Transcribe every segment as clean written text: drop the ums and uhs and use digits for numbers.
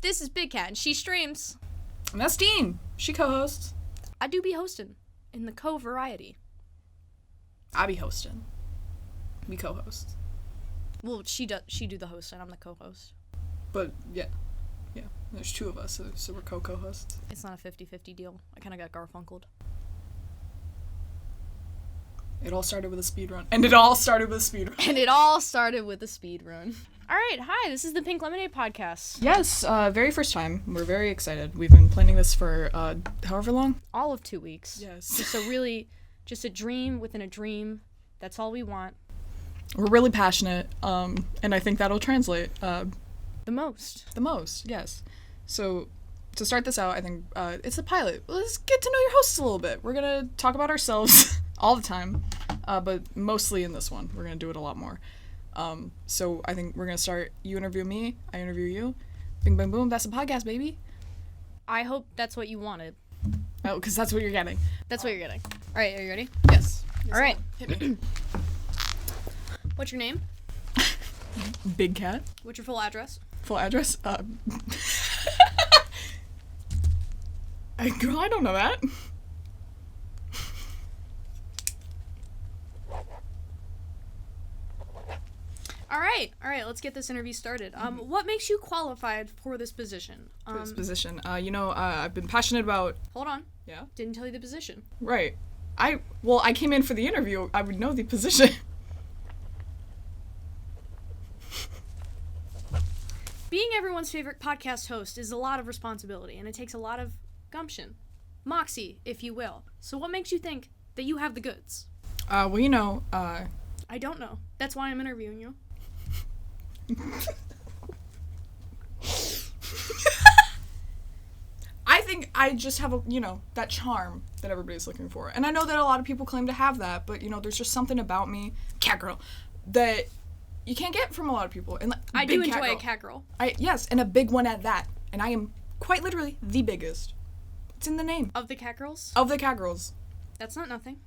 This is BigCat, and she streams. And that's Dean. She co-hosts. I do be hosting in the co-variety. I be hosting. We co-host. Well, she do the host, and I'm the co-host. But, yeah. There's two of us, so we're co-hosts. It's not a 50-50 deal. I kind of got Garfunkeled. It all started with a speed run. And it all started with a speed run. All right, hi, this is the Pink Lemonade Podcast. Yes, very first time. We're very excited. We've been planning this for, however long? All of 2 weeks. Yes. Just a dream within a dream. That's all we want. We're really passionate, and I think that'll translate. The most, yes. So, to start this out, I think it's a pilot. Let's get to know your hosts a little bit. We're going to talk about ourselves all the time, but mostly in this one. We're going to do it a lot more. So, I think we're going to start, you interview me, I interview you. Bing, bang, boom, that's a podcast, baby. I hope that's what you wanted. Oh, because that's what you're getting. That's what you're getting. All right, are you ready? Yes. All right. Hit me. What's your name? BigCat. What's your full address? Full address? Girl, I don't know that. All right, let's get this interview started. What makes you qualified for this position? I've been passionate about... Hold on. Yeah? Didn't tell you the position. Right. I came in for the interview. I would know the position. Being everyone's favorite podcast host is a lot of responsibility, and it takes a lot of gumption. Moxie, if you will. So what makes you think that you have the goods? I don't know. That's why I'm interviewing you. I think I just have that charm that everybody's looking for. And I know that a lot of people claim to have that, but, there's just something about me, cat girl, that you can't get from a lot of people. And I do enjoy a cat girl. Yes, and a big one at that. And I am quite literally the biggest. It's in the name. Of the cat girls? Of the cat girls. That's not nothing.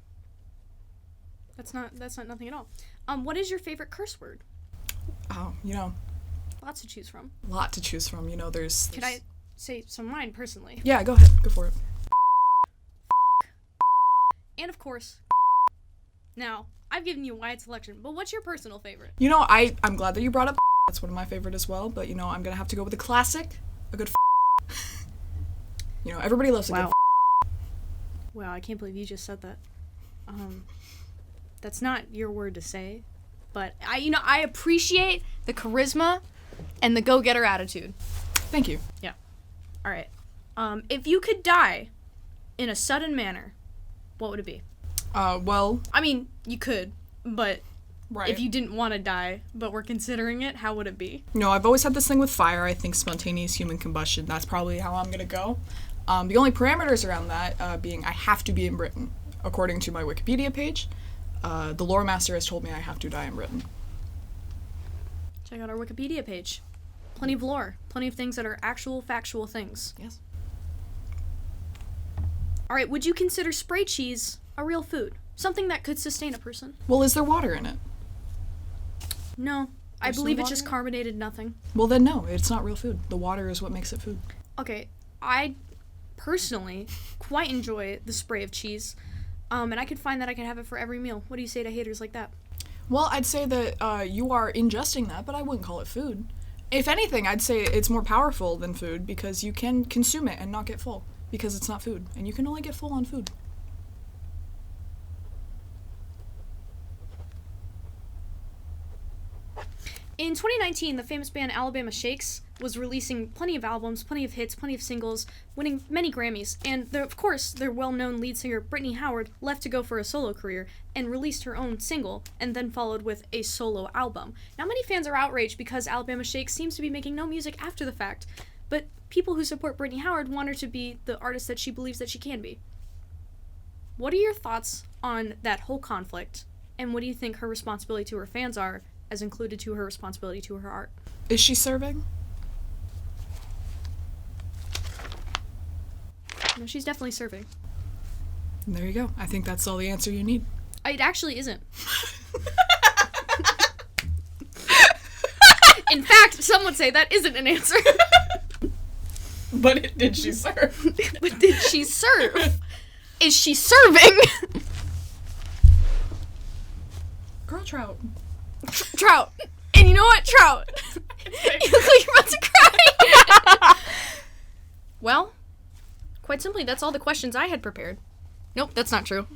That's not nothing at all. What is your favorite curse word? Oh, Lots to choose from. There's... Could I say some of mine personally? Yeah, go ahead. Go for it. And of course, now, I've given you a wide selection, but what's your personal favorite? I'm glad that you brought up that's one of my favorite as well, but, I'm gonna have to go with a classic, a good everybody loves a good Wow, I can't believe you just said that. That's not your word to say, but I appreciate the charisma and the go-getter attitude. Thank you. Yeah. All right. If you could die in a sudden manner, what would it be? I mean, you could, but right. If you didn't want to die, but were considering it, how would it be? I've always had this thing with fire. I think spontaneous human combustion, that's probably how I'm gonna go. The only parameters around that being I have to be in Britain. According to my Wikipedia page, the lore master has told me I have to die in Britain. Check out our Wikipedia page. Plenty of lore. Plenty of things that are actual, factual things. Yes. All right, would you consider spray cheese a real food? Something that could sustain a person? Well, is there water in it? No. I believe it's just carbonated nothing. Well, then no, it's not real food. The water is what makes it food. Okay, I personally quite enjoy the spray of cheese, and I could find that I could have it for every meal. What do you say to haters like that? Well, I'd say that you are ingesting that, but I wouldn't call it food. If anything, I'd say it's more powerful than food because you can consume it and not get full because it's not food, and you can only get full on food. In 2019, the famous band Alabama Shakes was releasing plenty of albums, plenty of hits, plenty of singles, winning many Grammys, and of course, their well-known lead singer Brittany Howard left to go for a solo career and released her own single, and then followed with a solo album. Now, many fans are outraged because Alabama Shakes seems to be making no music after the fact, but people who support Brittany Howard want her to be the artist that she believes that she can be. What are your thoughts on that whole conflict, and what do you think her responsibility to her fans are, as included to her responsibility to her art? Is she serving? No, she's definitely serving. And there you go. I think that's all the answer you need. It actually isn't. In fact, some would say that isn't an answer. But did she serve? But did she serve? Is she serving? Girl trout. Trout. And you know what? Trout. You look like you're about to cry. Well, quite simply, that's all the questions I had prepared. Nope, that's not true.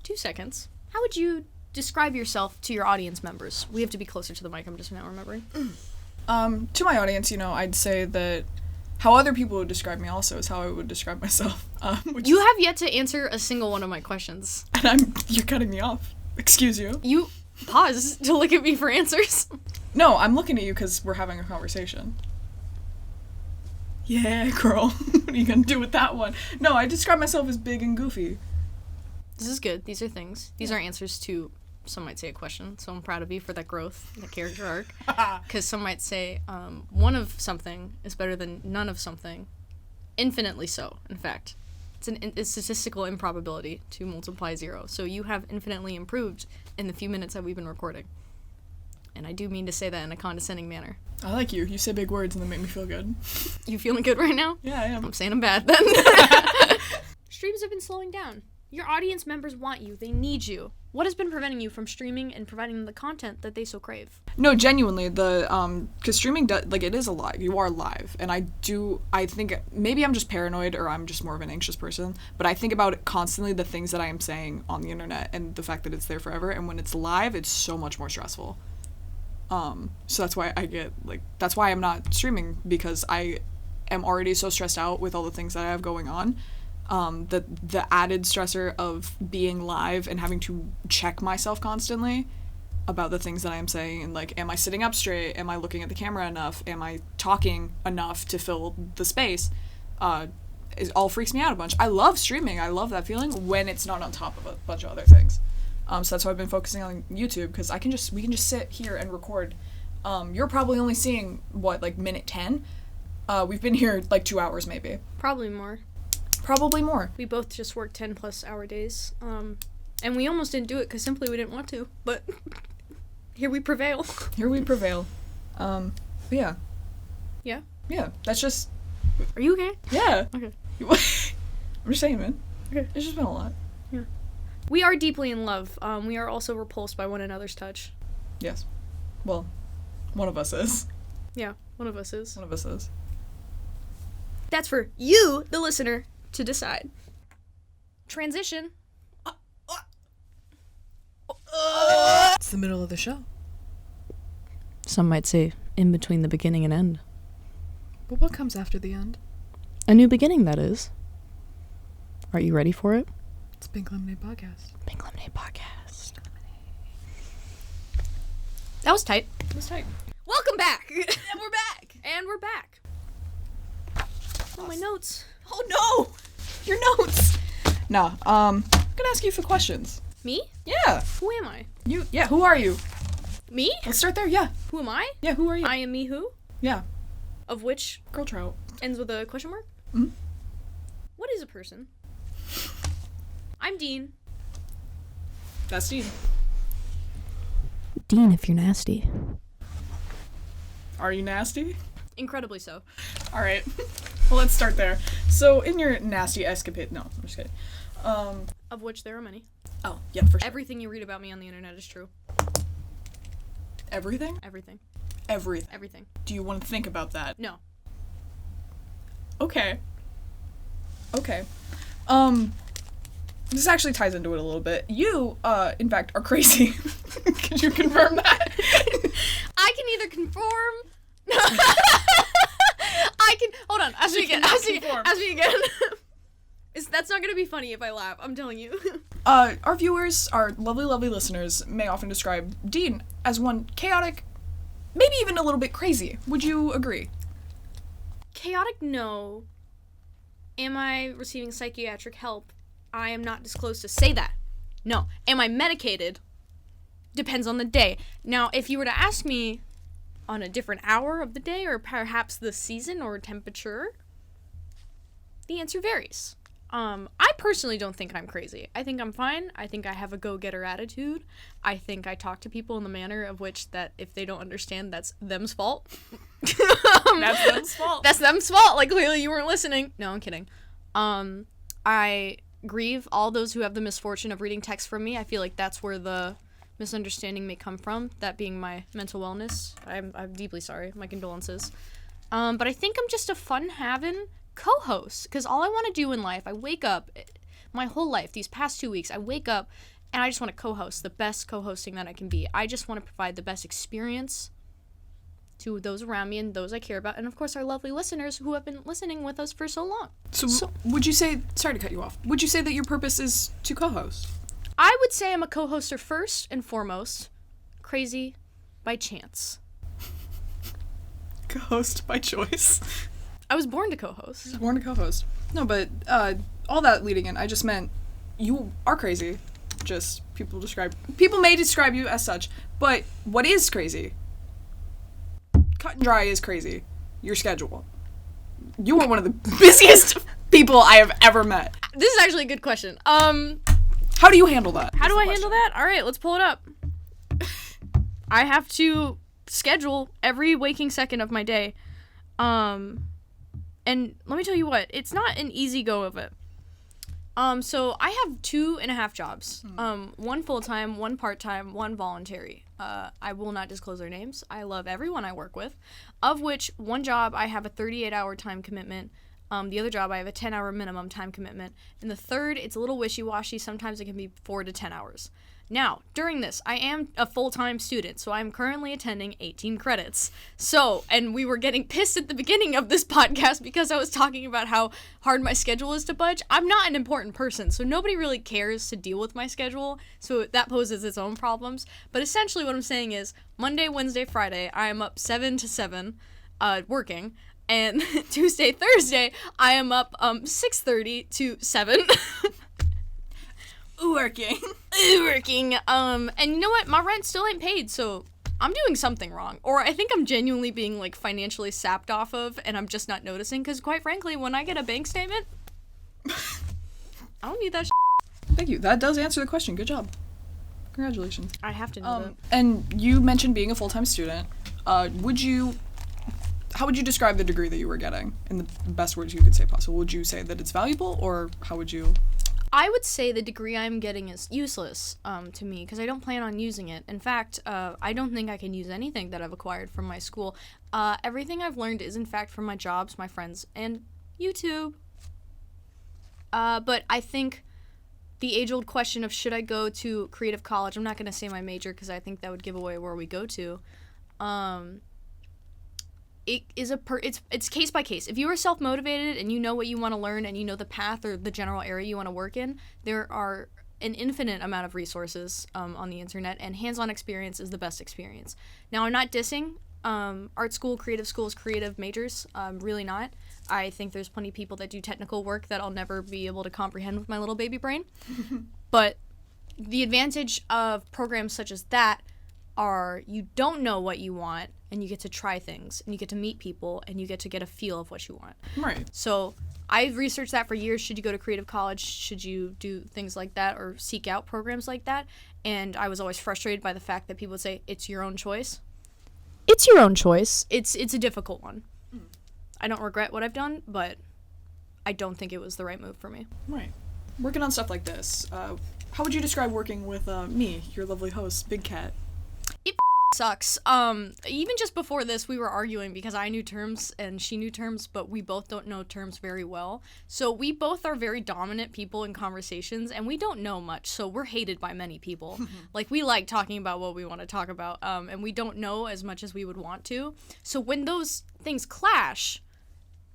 2 seconds. How would you describe yourself to your audience members? We have to be closer to the mic, I'm just now remembering. To my audience, I'd say that how other people would describe me also is how I would describe myself. You have yet to answer a single one of my questions. And you're cutting me off. Excuse you. You pause to look at me for answers. No, I'm looking at you because we're having a conversation. Yeah, girl. What are you gonna do with that one? No, I describe myself as big and goofy. This is good. These are things. These are answers to, some might say, a question. So I'm proud of you for that growth, that character arc. Because some might say one of something is better than none of something. Infinitely so, in fact. It's a statistical improbability to multiply 0. So you have infinitely improved in the few minutes that we've been recording. And I do mean to say that in a condescending manner. I like you. You say big words and they make me feel good. You feeling good right now? Yeah, I am. I'm saying I'm bad then. Streams have been slowing down. Your audience members want you. They need you. What has been preventing you from streaming and providing them the content that they so crave? No, genuinely, because streaming, it is a live. You are live. And I think, maybe I'm just paranoid or I'm just more of an anxious person, but I think about it constantly, the things that I am saying on the internet and the fact that it's there forever. And when it's live, it's so much more stressful. So that's why that's why I'm not streaming, because I am already so stressed out with all the things that I have going on. The added stressor of being live and having to check myself constantly about the things that I am saying, and am I sitting up straight? Am I looking at the camera enough? Am I talking enough to fill the space? It all freaks me out a bunch. I love streaming. I love that feeling when it's not on top of a bunch of other things. So that's why I've been focusing on YouTube, because we can just sit here and record. You're probably only seeing minute 10. We've been here 2 hours maybe. Probably more. Probably more. We both just worked 10+ hour days. And we almost didn't do it because simply we didn't want to. But here we prevail. Here we prevail. But yeah. Yeah? Yeah. That's just. Are you okay? Yeah. Okay. I'm just saying, man. Okay. It's just been a lot. Yeah. We are deeply in love. We are also repulsed by one another's touch. Yes. Well, one of us is. Yeah, one of us is. One of us is. That's for you, the listener, to decide. Transition. It's the middle of the show. Some might say in between the beginning and end. But what comes after the end? A new beginning, that is. Are you ready for it? It's Pink Lemonade Podcast. Pink Lemonade Podcast. That was tight. It was tight. Welcome back. And we're back. And we're back. Oh, my notes. Oh no! Your notes! No, I'm gonna ask you a few questions. Me? Yeah. Who am I? You, yeah, who are you? Me? Let's start there, yeah. Who am I? Yeah, who are you? I am me who? Yeah. Of which Girl trout. ends with a question mark? Mm-hmm. What is a person? I'm Dean. That's Dean. Dean, if you're nasty. Are you nasty? Incredibly so. Alright. Well, let's start there. So, in your nasty escapade... No, I'm just kidding. Of which there are many. Oh, yeah, for sure. Everything you read about me on the internet is true. Everything? Everything. Everything. Everything. Do you want to think about that? No. Okay. Okay. This actually ties into it a little bit. You, in fact, are crazy. Could you confirm that? I can either conform... I can... Hold on. Ask me again. That's not going to be funny if I laugh. I'm telling you. Our viewers, our lovely, lovely listeners, may often describe Dean as one chaotic, maybe even a little bit crazy. Would you agree? Chaotic, no. Am I receiving psychiatric help? I am not disclosed to say that. No. Am I medicated? Depends on the day. Now, if you were to ask me on a different hour of the day, or perhaps the season or temperature, the answer varies. I personally don't think I'm crazy. I think I'm fine. I think I have a go-getter attitude. I think I talk to people in the manner of which that if they don't understand, that's them's fault. That's them's fault. That's them's fault. Like, clearly you weren't listening. No, I'm kidding. I grieve all those who have the misfortune of reading text from me. I feel like that's where the misunderstanding may come from, that being my mental wellness. I'm deeply sorry. My condolences. But I think I'm just a fun-having co-host, because all I want to do in life, I wake up, my whole life, these past 2 weeks, I wake up and I just want to co-host, the best co-hosting that I can be. I just want to provide the best experience to those around me and those I care about, and of course our lovely listeners who have been listening with us for so long. So would you say, sorry to cut you off, would you say that your purpose is to co-host? I would say I'm a co-hoster first and foremost, crazy by chance. Co-host by choice. I was born to co-host. Born to co-host. No, but all that leading in, I just meant you are crazy. Just people may describe you as such, but what is crazy? Cut and dry is crazy. Your schedule. You are one of the busiest people I have ever met. This is actually a good question. How do you handle that? How do I handle that? All right, let's pull it up. I have to schedule every waking second of my day. And let me tell you what, it's not an easy go of it. So I have 2.5 jobs. One full-time, one part-time, one voluntary. I will not disclose their names. I love everyone I work with, of which one job I have a 38-hour time commitment. The other job I have a 10-hour minimum time commitment. And the third, it's a little wishy-washy. Sometimes it can be 4 to 10 hours. Now, during this, I am a full-time student, so I'm currently attending 18 credits. So, and we were getting pissed at the beginning of this podcast because I was talking about how hard my schedule is to budge. I'm not an important person, so nobody really cares to deal with my schedule, so that poses its own problems. But essentially what I'm saying is, Monday, Wednesday, Friday, I am up 7 to 7, working, and Tuesday, Thursday, I am up 6:30 to 7. Working. And you know what? My rent still ain't paid, so I'm doing something wrong. Or I think I'm genuinely being, like, financially sapped off of, and I'm just not noticing, because quite frankly, when I get a bank statement, I don't need that Thank you. That does answer the question. Good job. Congratulations. I have to know that. And you mentioned being a full-time student. How would you describe the degree that you were getting in the best words you could say possible? Would you say that it's valuable, or how would you... I would say the degree I'm getting is useless to me because I don't plan on using it. In fact, I don't think I can use anything that I've acquired from my school. Everything I've learned is, in fact, from my jobs, my friends, and YouTube. But I think the age-old question of should I go to creative college, I'm not going to say my major because I think that would give away where we go to. It is it's case by case. If you are self-motivated and you know what you want to learn and you know the path or the general area you want to work in, there are an infinite amount of resources on the internet, and hands-on experience is the best experience. Now, I'm not dissing art school, creative schools, creative majors. Really not. I think there's plenty of people that do technical work that I'll never be able to comprehend with my little baby brain. But the advantage of programs such as that are you don't know what you want, and you get to try things, and you get to meet people, and you get to get a feel of what you want. Right. So I've researched that for years. Should you go to creative college? Should you do things like that or seek out programs like that? And I was always frustrated by the fact that people would say, it's your own choice. It's your own choice. It's a difficult one. I don't regret what I've done, but I don't think it was the right move for me. Right. Working on stuff like this, how would you describe working with me, your lovely host, BigCat? It sucks. Even just before this, we were arguing because I knew terms and she knew terms, but we both don't know terms very well. So we both are very dominant people in conversations, and we don't know much, so we're hated by many people. Like, we like talking about what we want to talk about, and we don't know as much as we would want to. So when those things clash,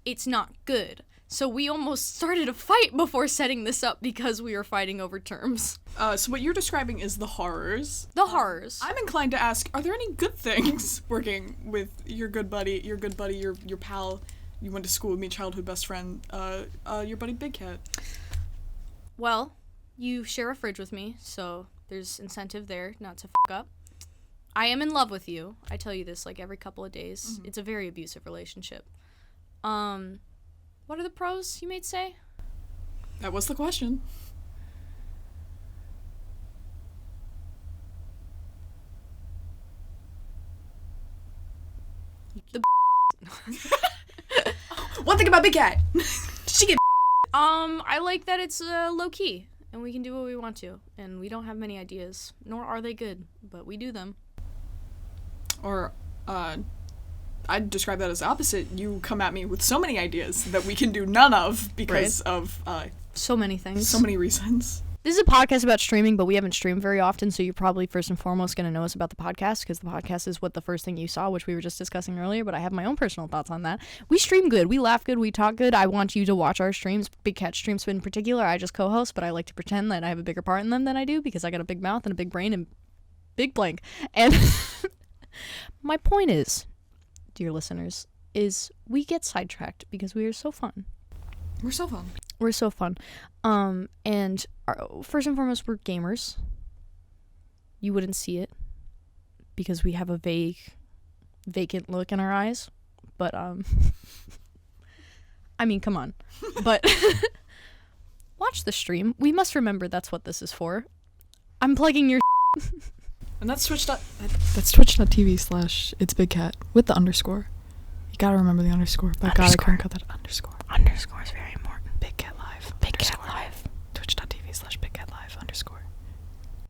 it's not good. So we almost started a fight before setting this up because we were fighting over terms. So what you're describing is the horrors. The horrors. I'm inclined to ask, are there any good things working with your good buddy, your pal, you went to school with me, childhood best friend, your buddy BigCat? Well, you share a fridge with me, so there's incentive there not to up. I am in love with you. I tell you this like every couple of days. Mm-hmm. It's a very abusive relationship. What are the pros, you might say? That was the question. One thing about Big Cat. She get I like that it's low key and we can do what we want to, and we don't have many ideas, nor are they good, but we do them. Or I'd describe that as the opposite. You come at me with so many ideas that we can do none of because of so many things. So many reasons. This is a podcast about streaming, but we haven't streamed very often, so you're probably first and foremost going to know us about the podcast, because the podcast is what the first thing you saw, which we were just discussing earlier, but I have my own personal thoughts on that. We stream good, we laugh good, we talk good. I want you to watch our streams. Big Cat streams in particular, I just co-host, but I like to pretend that I have a bigger part in them than I do, because I got a big mouth and a big brain and big blank. And my point is, dear listeners, is we get sidetracked because we are so fun. We're so fun. We're so fun. And first and foremost, we're gamers. You wouldn't see it because we have a vacant look in our eyes. But, I mean, come on. But watch the stream. We must remember that's what this is for. I'm plugging your And that's twitch.tv/itsbigcat with the underscore. You gotta remember the underscore. But God, I can't cut that underscore. Underscore is very important. Big Cat Live. Big Cat Live. twitch.tv/bigcatlive underscore.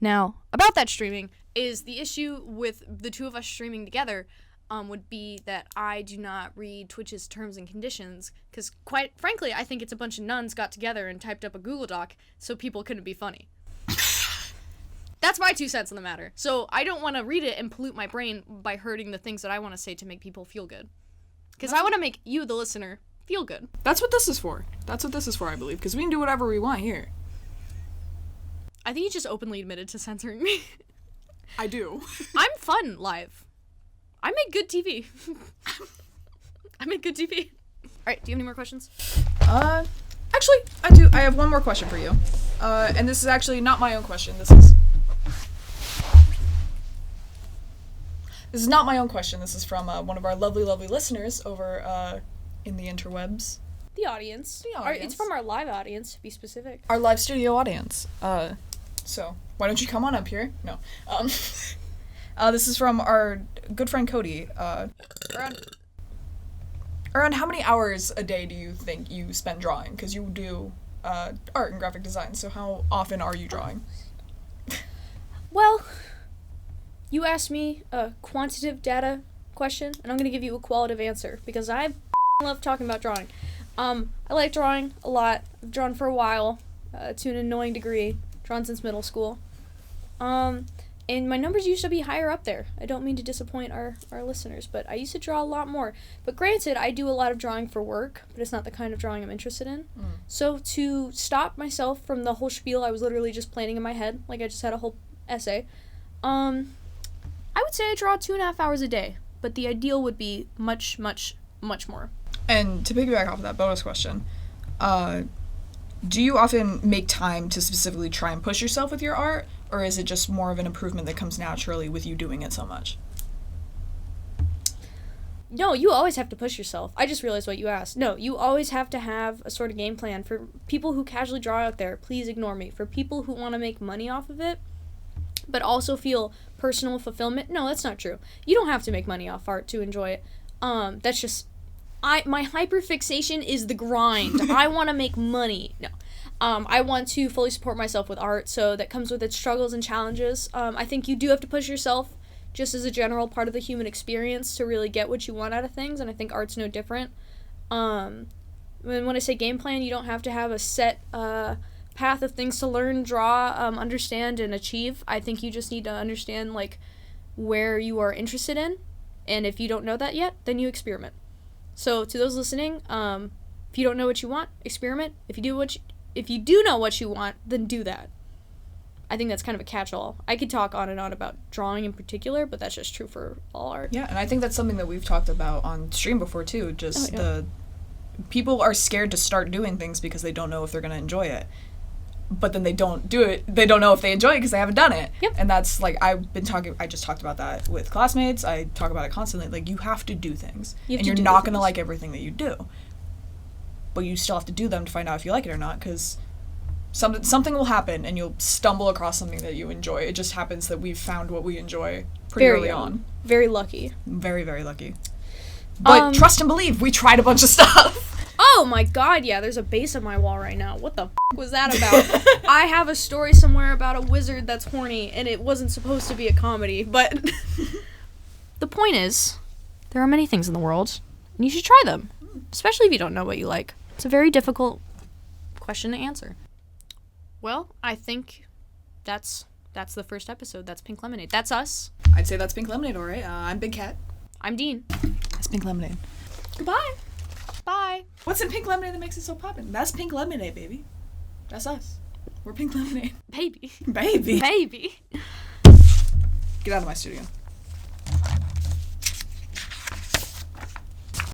Now, about that streaming is the issue with the two of us streaming together would be that I do not read Twitch's terms and conditions, because quite frankly, I think it's a bunch of nuns got together and typed up a Google Doc so people couldn't be funny. That's my 2 cents on the matter. So I don't want to read it and pollute my brain by hurting the things that I want to say to make people feel good. Because I want to make you, the listener, feel good. That's what this is for. I believe. Because we can do whatever we want here. I think you just openly admitted to censoring me. I do. I'm fun live. I make good TV. I make good TV. Alright, do you have any more questions? Actually, I do. I have one more question for you. And this is actually not my own question. This is not my own question. This is from one of our lovely, lovely listeners over in the interwebs. The audience. It's from our live audience, to be specific. Our live studio audience. So, why don't you come on up here? No. This is from our good friend Cody. Around how many hours a day do you think you spend drawing? Because you do art and graphic design, so how often are you drawing? Well, you asked me a quantitative data question, and I'm going to give you a qualitative answer, because I love talking about drawing. I like drawing a lot. I've drawn for a while, to an annoying degree. Drawn since middle school. And my numbers used to be higher up there. I don't mean to disappoint our listeners, but I used to draw a lot more. But granted, I do a lot of drawing for work, but it's not the kind of drawing I'm interested in. So to stop myself from the whole spiel I was literally just planning in my head, like I just had a whole essay, I would say I draw 2.5 hours a day, but the ideal would be much, much, much more. And to piggyback off of that bonus question, do you often make time to specifically try and push yourself with your art, or is it just more of an improvement that comes naturally with you doing it so much? No, you always have to push yourself. I just realized what you asked. No, you always have to have a sort of game plan. For people who casually draw out there, please ignore me. For people who want to make money off of it, but also feel personal fulfillment, no, that's not true. You don't have to make money off art to enjoy it. That's just... my hyperfixation is the grind. I want to make money. No. I want to fully support myself with art, so that comes with its struggles and challenges. I think you do have to push yourself just as a general part of the human experience to really get what you want out of things, and I think art's no different. When I say game plan, you don't have to have a set path of things to learn, draw, understand, and achieve. I think you just need to understand, like, where you are interested in, and if you don't know that yet, then you experiment. So to those listening, if you don't know what you want, experiment. If you do know what you want, then do that. I think that's kind of a catch-all. I could talk on and on about drawing in particular, but that's just true for all art. Yeah, and I think that's something that we've talked about on stream before too. Just the people are scared to start doing things because they don't know if they're going to enjoy it. But then they don't do it. They don't know if they enjoy it because they haven't done it. Yep. And that's like I just talked about that with classmates. I talk about it constantly. Like, you have to do things. And you're not going to like everything that you do. But you still have to do them to find out if you like it or not, because Something will happen, and you'll stumble across something that you enjoy. It just happens that we've found what we enjoy pretty early on. Very lucky. Very, very lucky. But trust and believe, we tried a bunch of stuff. Oh my god, yeah, there's a base on my wall right now. What the was that about? I have a story somewhere about a wizard that's horny, and it wasn't supposed to be a comedy, but the point is, there are many things in the world, and you should try them, especially if you don't know what you like. It's a very difficult question to answer. Well, I think that's the first episode. That's Pink Lemonade. That's us. I'd say that's Pink Lemonade, all right. I'm Big Cat. I'm Dean. That's Pink Lemonade. Goodbye. Bye. What's in Pink Lemonade that makes it so poppin'? That's Pink Lemonade, baby. That's us. We're Pink Lemonade. Baby. Baby. Baby. Get out of my studio.